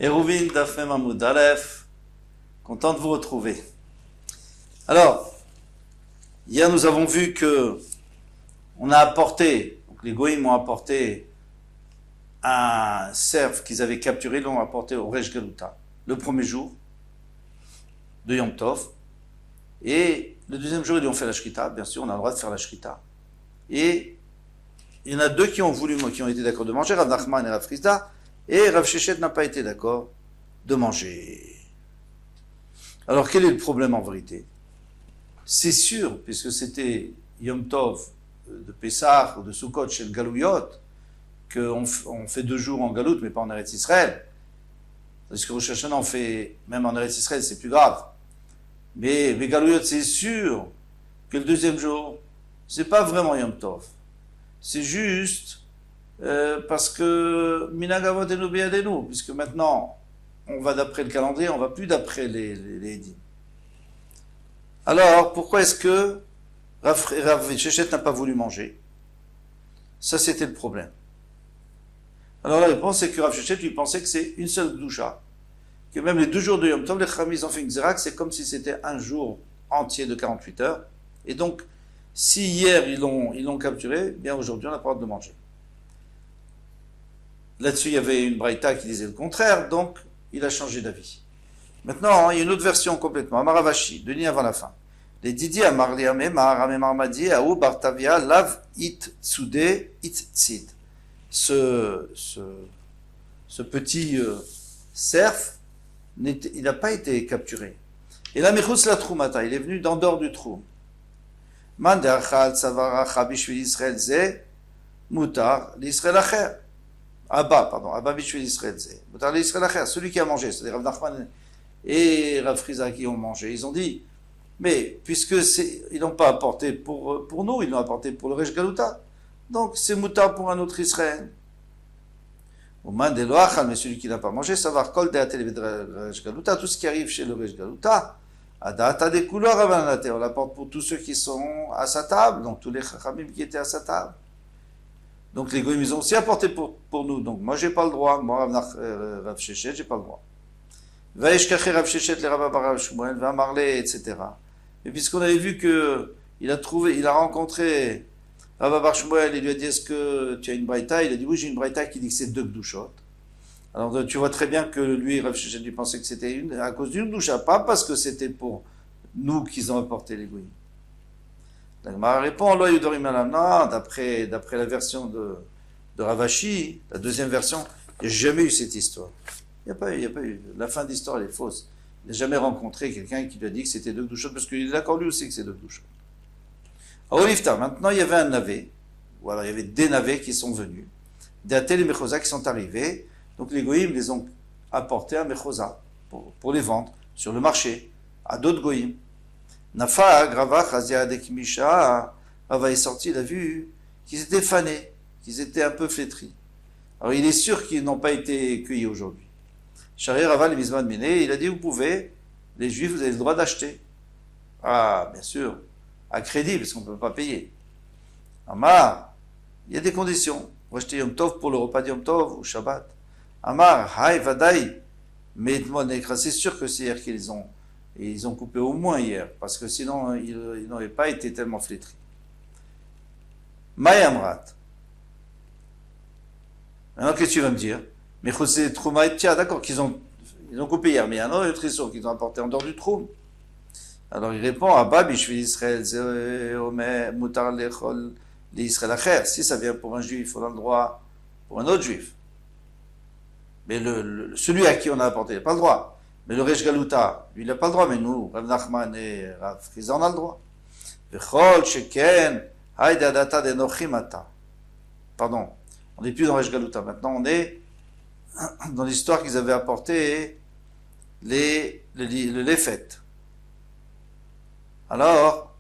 Hérouvine Dafem Hamoud Aleph, content de vous retrouver. Alors, hier nous avons vu que on a apporté, donc les Goïms ont apporté un cerf qu'ils avaient capturé, ils l'ont apporté au Resh Galuta, le premier jour de Yom Tov, et le deuxième jour ils lui ont fait la Shrita, bien sûr on a le droit de faire la Shrita, et il y en a deux qui ont été d'accord de manger, Rav Nachman et Rav Frizda, et Rav Sheshet n'a pas été d'accord de manger. Alors quel est le problème en vérité? C'est sûr, puisque c'était Yom Tov de Pessah ou de Sukkot chez le Galouyot, qu'on fait 2 jours en Galout, mais pas en Eretz Israël. Parce que Rosh Hashanah, on fait, même en Eretz Israël, c'est plus grave. Mais Galouyot, c'est sûr que le deuxième jour, c'est pas vraiment Yom Tov. C'est juste parce que Minagavot et Nubiadenu, puisque maintenant, on va d'après le calendrier, on va plus d'après les dîmes. Alors, pourquoi est-ce que Rav Sheshet n'a pas voulu manger? Ça, c'était le problème. Alors la réponse, c'est que Rav Sheshet lui pensait que c'est une seule doucha. Que même les 2 jours de Yom Tov, les Chamis ont fait une Xerak, c'est comme si c'était un jour entier de 48 heures. Et donc, si hier ils l'ont capturé, bien aujourd'hui on n'a pas le droit de manger. Là-dessus, il y avait une braïta qui disait le contraire, donc il a changé d'avis. Maintenant, il y a une autre version complètement. Amaravashi, de avant la fin. Les Didi Amarli Amemar, Amemar Madi, Aou Bartavia, Lav It Tsude, It Tsid. Ce petit cerf, il n'a pas été capturé. Et là, Mechus la Troumata, il est venu d'en dehors du trou. Man de Achal, Savara, Chabishvil Israël Ze, Mutar, l'Israël Acher. Abba Bishvil Israël Ze, Mutar, l'Israël Acher. Celui qui a mangé, c'est-à-dire Rav Nachman et Rav Frizda qui ont mangé. Ils ont dit, mais puisque ils n'ont pas apporté pour nous, ils l'ont apporté pour le Resh Galuta. Donc c'est Mutar pour un autre Israël. Au man de Loachal, mais celui qui n'a pas mangé, savoir Kol de Atel Resh Galuta, tout ce qui arrive chez le Resh Galuta. Adata de couleurs on l'apporte pour tous ceux qui sont à sa table, donc tous les chachamim qui étaient à sa table. Donc les goyim ils ont aussi apporté pour nous, donc moi j'ai pas le droit, moi Rav Sheshet j'ai pas le droit. Vaishkaché Rav Sheshet les Rav Rav Shmuel, va marler, etc. Et puisqu'on avait vu que il a rencontré Rav Bar Shmuel, il lui a dit est-ce que tu as une braïta? Il a dit oui j'ai une braïta qui dit que c'est 2 gdushot. Alors tu vois très bien que lui, Rav Sheshet, lui pensait que c'était à cause d'une doucha, pas parce que c'était pour nous qu'ils ont apporté les goyim. La Gemara répond, non, d'après la version de Ravashi, la deuxième version, il n'y a jamais eu cette histoire. Il n'y a pas eu. La fin d'histoire, elle est fausse. Il n'a jamais rencontré quelqu'un qui lui a dit que c'était 2 douchot, parce qu'il est d'accord lui aussi que c'est 2 douchot. Alors, maintenant, il y avait un navet. Voilà, il y avait des navets qui sont venus. Des Atel et Mechosa qui sont arrivés. Donc les goïms les ont apportés à Mechosa pour les vendre sur le marché à d'autres goïms. Nafa, Grava, Chazia, Dekmisha, Rava est sorti, il a vu qu'ils étaient fanés, qu'ils étaient un peu flétris. Alors il est sûr qu'ils n'ont pas été cueillis aujourd'hui. Shari Rava, le Mizman Miné, il a dit vous pouvez, les juifs, vous avez le droit d'acheter. Ah, bien sûr, à crédit, parce qu'on ne peut pas payer. Amar, il y a des conditions. Vous achetez Yom Tov pour le repas de Yom Tov ou Shabbat. Amar, Haï, Vadaï, mais c'est sûr que c'est hier ils ont coupé au moins hier, parce que sinon ils n'auraient pas été tellement flétris. Mayamrat. Maintenant, qu'est-ce que tu vas me dire? Mais Chosé Trouma et Tia, d'accord, ils ont coupé hier, mais il y a un autre histoire qu'ils ont apporté en dehors du trou. Alors il répond, Abba, Bishvil Israël, Mutar Lechol, l'Israël Acher. Si ça vient pour un juif, on a le droit pour un autre juif. Mais celui à qui on a apporté, il n'a pas le droit. Mais le Resh Galuta, lui, il n'a pas le droit. Mais nous, Rav Nachman et Rav Frizda, on a le droit. Vechol, Sheken, Haïd Adata de Nochimata. Pardon, on n'est plus dans Resh Galuta. Maintenant, on est dans l'histoire qu'ils avaient apporté les fêtes. Alors,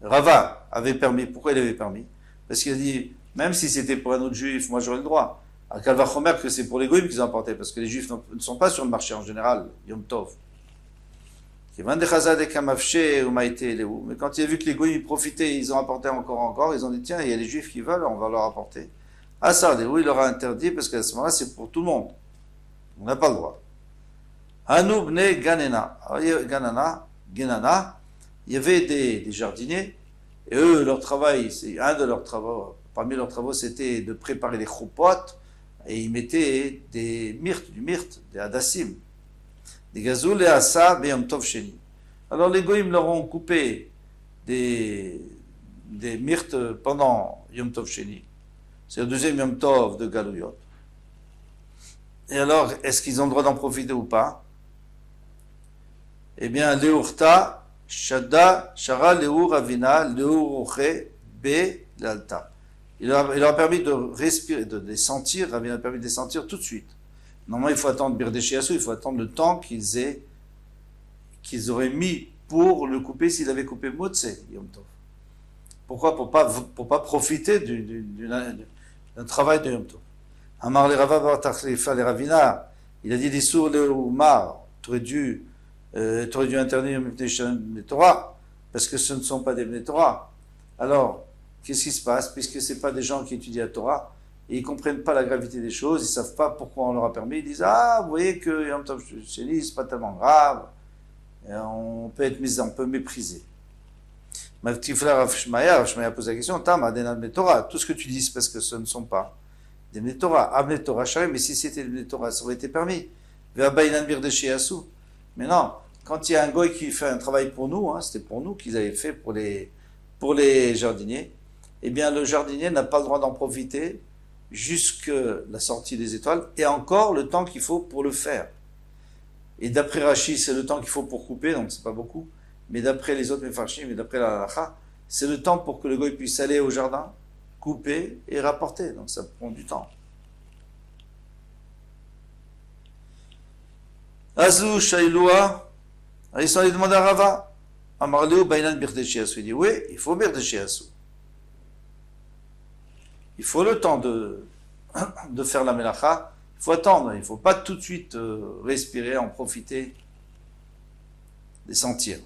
Rava avait permis. Pourquoi il avait permis? Parce qu'il a dit, même si c'était pour un autre juif, moi j'aurais le droit. À Kalvachomer, que c'est pour les goïms qu'ils ont apporté, parce que les juifs ne sont pas sur le marché en général, Yom Tov. Mais quand il a vu que les goïms profitaient, ils ont apporté encore, ils ont dit tiens, il y a les juifs qui veulent, on va leur apporter. Asar Lehu, il leur a interdit parce qu'à ce moment-là, c'est pour tout le monde. On n'a pas le droit. Hanu bne Ganena. Genana, il y avait des jardiniers, et eux, leur travail, c'est un de leurs travaux, parmi leurs travaux, c'était de préparer les choupotes, et ils mettaient du myrte, des hadassim, des gazoul et asa beyom tov sheni. Alors les goïms leur ont coupé des myrtes pendant Yom Tov Sheni. C'est le deuxième Yom Tov de Galouyot. Et alors, est-ce qu'ils ont le droit d'en profiter ou pas? Eh bien, Leurta, Shada, Shara, Leur, Avina, Leur, Oche, B, l'Alta. Il leur a permis de respirer, de les sentir, Ravina a permis de les sentir tout de suite. Normalement, il faut attendre Birdeshiasu, il faut attendre le temps qu'ils auraient mis pour le couper s'ils avaient coupé Motse, Yom Tov. Pourquoi? Pour pas profiter d'un travail de Yom Tov. Amar le Rava bar Tachlifa le Ravina, il a dit des sourds le Oumar, tu aurais dû interdire les Torah, parce que ce ne sont pas des Bnei Torah. Alors, qu'est-ce qui se passe? Puisque ce n'est pas des gens qui étudient la Torah, et ils ne comprennent pas la gravité des choses, ils ne savent pas pourquoi on leur a permis, ils disent, ah, vous voyez que Yom Tov Sheni, c'est pas tellement grave, et on peut mépriser. Maftifla Rav Shmaya pose la question, Tam, Adenal Bnei Torah, tout ce que tu dis, c'est parce que ce ne sont pas des Bnei Torah. Abnei Torah Sharem, mais si c'était des Bnei Torah, ça aurait été permis. Ve'abayinan birdeshiasu. Mais non, quand il y a un goy qui fait un travail pour nous, c'était pour nous qu'ils avaient fait pour les jardiniers, eh bien le jardinier n'a pas le droit d'en profiter jusqu'à la sortie des étoiles, et encore le temps qu'il faut pour le faire. Et d'après Rashi, c'est le temps qu'il faut pour couper, donc c'est pas beaucoup. Mais d'après les autres Mefarshim et d'après la Halacha, c'est le temps pour que le goy puisse aller au jardin, couper et rapporter. Donc ça prend du temps. Azou Shailua, ils sont allés demander à Rava. Amarleu Bainan Birdeshiasu. Il dit oui, il faut Birdeshiasu. Il faut le temps de faire la Melacha. Il faut attendre. Il ne faut pas tout de suite respirer, en profiter, les sentir.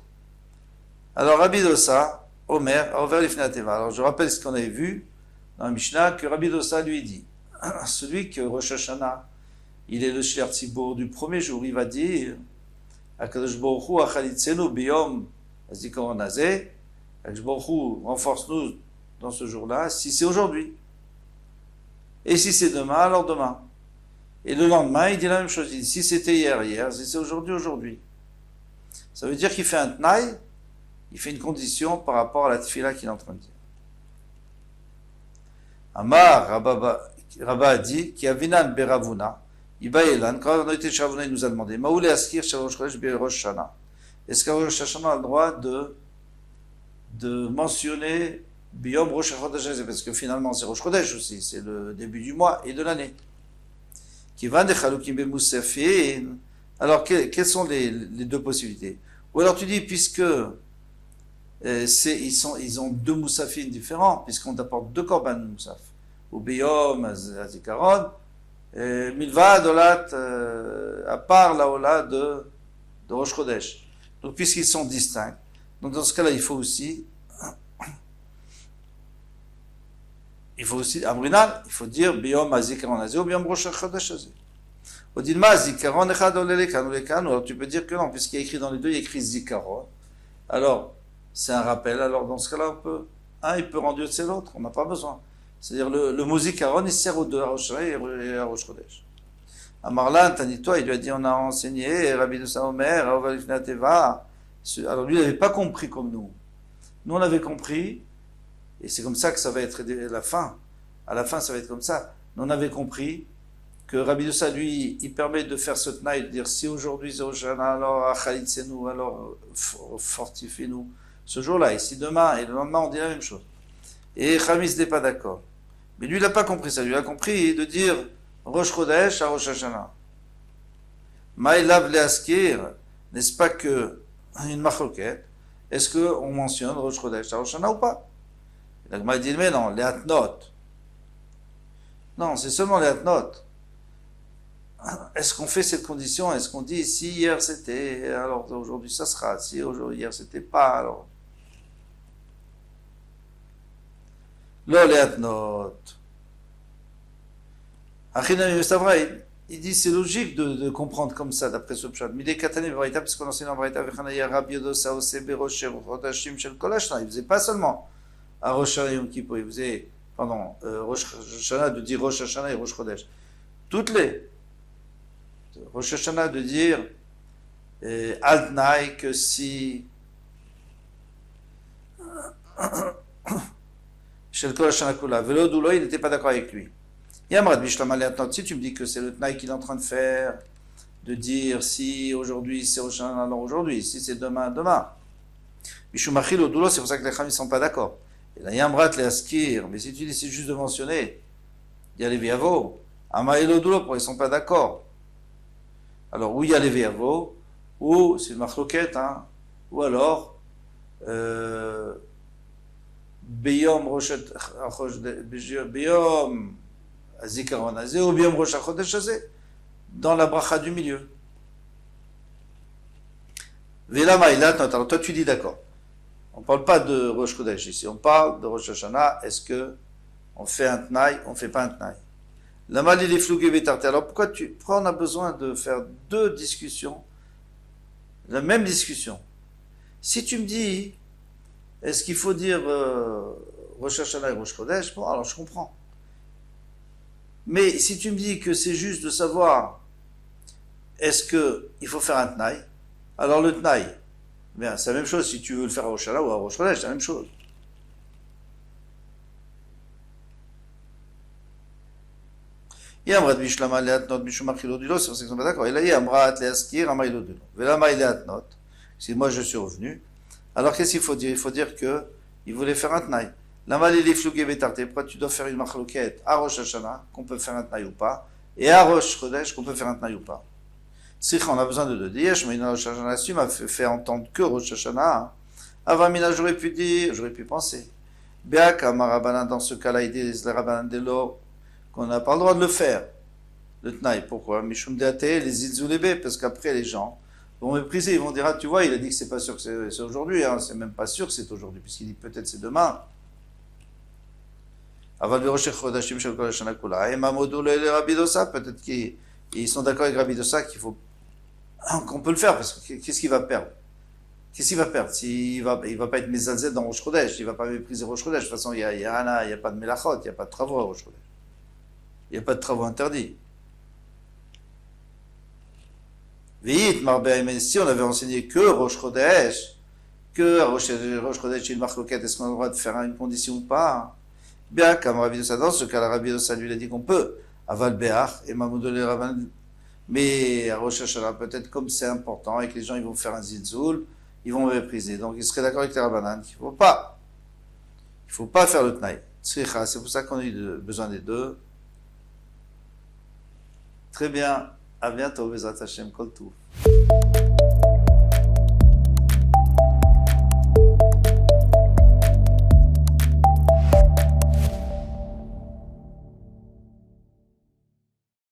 Alors Rabbi Dossa, Omer, a ouvert les Fnateva. Alors je rappelle ce qu'on avait vu dans la Mishnah, que Rabbi Dossa lui dit, celui que Rosh Hashanah, il est le Shliach Tzibour du premier jour, il va dire, Akadosh Baruch Hu achalitzenu biyom hazikaron hazeh, Akadosh Baruch Hu renforce-nous dans ce jour-là, si c'est aujourd'hui. Et si c'est demain, alors demain. Et le lendemain, il dit la même chose, il dit, si c'était hier, hier, si c'est aujourd'hui, aujourd'hui. Ça veut dire qu'il fait un tnaï, il fait une condition par rapport à la tfila qu'il est en train de dire. Amar, Rabba a dit, qui avinan beravuna, Ibaïlan, quand on a été chez Ravuna, il nous a demandé, Maoulé Askir, Shalosh Chodesh, Rosh Shana. Est-ce qu'un Rosh Hashanah a le droit de mentionner Biyom Rosh Chodesh, parce que finalement c'est Rosh Chodesh aussi, c'est le début du mois et de l'année. Qui va de Chaloukim Bemoussafin. Alors, quelles sont les deux possibilités? Ou alors tu dis, puisque ils ont deux moussafines différents, puisqu'on t'apporte deux korban moussaf, ou Biyom, Azikaron, Milvad, Olat, à part la Ola de Rosh Chodesh. Donc, puisqu'ils sont distincts, donc dans ce cas-là, il faut aussi, Amrinal, il faut dire Biyom Azikaron Azé ou Biyom Rosh Chodesh Azé. Au Dilma, Zikaron, Echad, Olelekan, Olekan, alors tu peux dire que non, puisqu'il y a écrit dans les deux, il y a écrit Zikaron. Alors, c'est un rappel, alors dans ce cas-là, il peut rendre c'est l'autre, on n'a pas besoin. C'est-à-dire le mot Zikaron, il sert aux deux, à Rosh Hashanah et à Rosh Chodesh. À Marlan, Tanitoa, il lui a dit, on a enseigné, Rabbi de Saomer, Teva. Alors lui, il n'avait pas compris comme nous. Nous, on avait compris, et c'est comme ça que ça va être la fin. À la fin, ça va être comme ça. Nous, on avait compris que Rabbi Dossa, lui, il permet de faire ce tnaï, de dire, si aujourd'hui c'est Rosh Hashanah, alors achalitzenu, alors fortifie-nous ce jour-là. Et si demain et le lendemain, on dit la même chose. Et Chamis n'est pas d'accord. Mais lui, il n'a pas compris ça. Lui, il a compris de dire Rosh Chodesh à Rosh Hashanah. Maïlav leaskir, n'est-ce pas que une machloket? Est-ce qu'on mentionne Rosh Chodesh à Rosh Hashanah ou pas? La Gemara dit, mais non, les atnot. Non, c'est seulement les atnot. Est-ce qu'on fait cette condition? Est-ce qu'on dit, si hier c'était, alors aujourd'hui ça sera. Si hier c'était pas, alors. Lo les atnot. Achinami Vestavra, il dit c'est logique de comprendre comme ça d'après ce pshat. Midei Katane Baraita, parce qu'on enseigne en Baraita, Vechanaya Rabbi Yodosa Ose Berosh Rodashim Shel Kol Hashana. Il faisait pas seulement à Rosh Hashanah Yom Kippur, il faisait, Rosh Hashanah de dire Rosh Hashanah et Rosh Chodesh. Toutes les. Rosh Hashanah de dire Al-Tnaï que si Shel Kol Hashana Kula, Velo Doulo, il n'était pas d'accord avec lui. Yamrat Bishlam si tu me dis que c'est le Tnaï qu'il est en train de faire, de dire si aujourd'hui c'est Rosh Hashanah, alors aujourd'hui, si c'est demain, demain. Bishumachil Odulo, c'est pour ça que les Chachamim ne sont pas d'accord. Et là, Yamrat les Askir, mais si tu dis c'est juste de mentionner, il y a les Viavo, Amaïl Odulo, ils ne sont pas d'accord. Alors, où il y a les Viavo, ou c'est le Machloket, hein, ou alors, Beyom Roshet, Beyom Zikaron Azé, ou Beyom Rosh Chodesh Azé, dans la bracha du milieu. Vela Maïlat, alors toi tu dis d'accord. On ne parle pas de Rosh Chodesh ici, on parle de Rosh Hashanah. Est-ce que on fait un Tnaï, on ne fait pas un Tnaï? La mal il est flougué vétarté. Alors pourquoi on a besoin de faire deux discussions, la même discussion? Si tu me dis, est-ce qu'il faut dire Rosh Hashanah et Rosh Chodesh? Bon, alors je comprends. Mais si tu me dis que c'est juste de savoir, est-ce qu'il faut faire un Tnaï? Alors le Tnaï, bien, c'est la même chose si tu veux le faire à Rosh Hashanah ou à Rosh Chodesh, c'est la même chose. Yamrat Bishlama Leatnot Mishumachilodilo, c'est pour ça qu'ils sont pas d'accord. Et là, Yamrat Leaskir Amailodilo. Velama Leatnot. Si moi je suis revenu, alors qu'est-ce qu'il faut dire? Il faut dire que il voulait faire un Tnaï. La malili flougué bétarté. Pourquoi tu dois faire une machloquette à Rosh Hashanah, qu'on peut faire un Tnaï ou pas, et à Rosh Chodesh, qu'on peut faire un Tnaï ou pas? Sikha, on a besoin de deux dire, mais Rosh Hashanah, si m'a fait entendre que Rosh Hashanah, avant Mina, j'aurais pu dire, j'aurais pu penser. Béak, Amarabanan, dans ce cas-là, ils disent, les Rabbanan de l'eau, qu'on n'a pas le droit de le faire. Le Tnaï, pourquoi? Mishum Deate, les Itzulébé, parce qu'après, les gens vont mépriser, ils vont dire, ah, tu vois, il a dit que c'est pas sûr que c'est aujourd'hui, hein, c'est même pas sûr que c'est aujourd'hui, puisqu'il dit peut-être c'est demain. Aval Berosh Chodashim Shel Kol Hashana Kula. Et Mamodou le Rabbi Dosa, peut-être qu'ils sont d'accord avec Rabbi Dosa qu'on peut le faire, parce que qu'est-ce qu'il va perdre? Qu'est-ce qu'il va perdre? Il va pas être Mezalzel dans Rosh Chodesh, il va pas mépriser Rosh Chodesh. De toute façon, il y a pas de Melachot, il n'y a pas de travaux à Rosh Chodesh. Il n'y a pas de travaux interdits. Vite, si on avait enseigné que Rosh Chodesh, que Rosh Chodesh, il marque est-ce qu'on a le droit de faire une condition ou pas? Bien, comme Rabbi Dosa, dans ce cas, Rabbi Dosa lui a dit qu'on peut. Aval Béach, et Mamoudou le Rabban. Mais à Rosh Hashanah, peut-être comme c'est important et que les gens ils vont faire un zilzoul, ils vont mépriser. Donc ils seraient d'accord avec les Rabbanan qu'il ne faut pas faire le Tnaï. C'est pour ça qu'on a eu besoin des deux. Très bien, à bientôt, Bezrat Hashem, Kol Tov.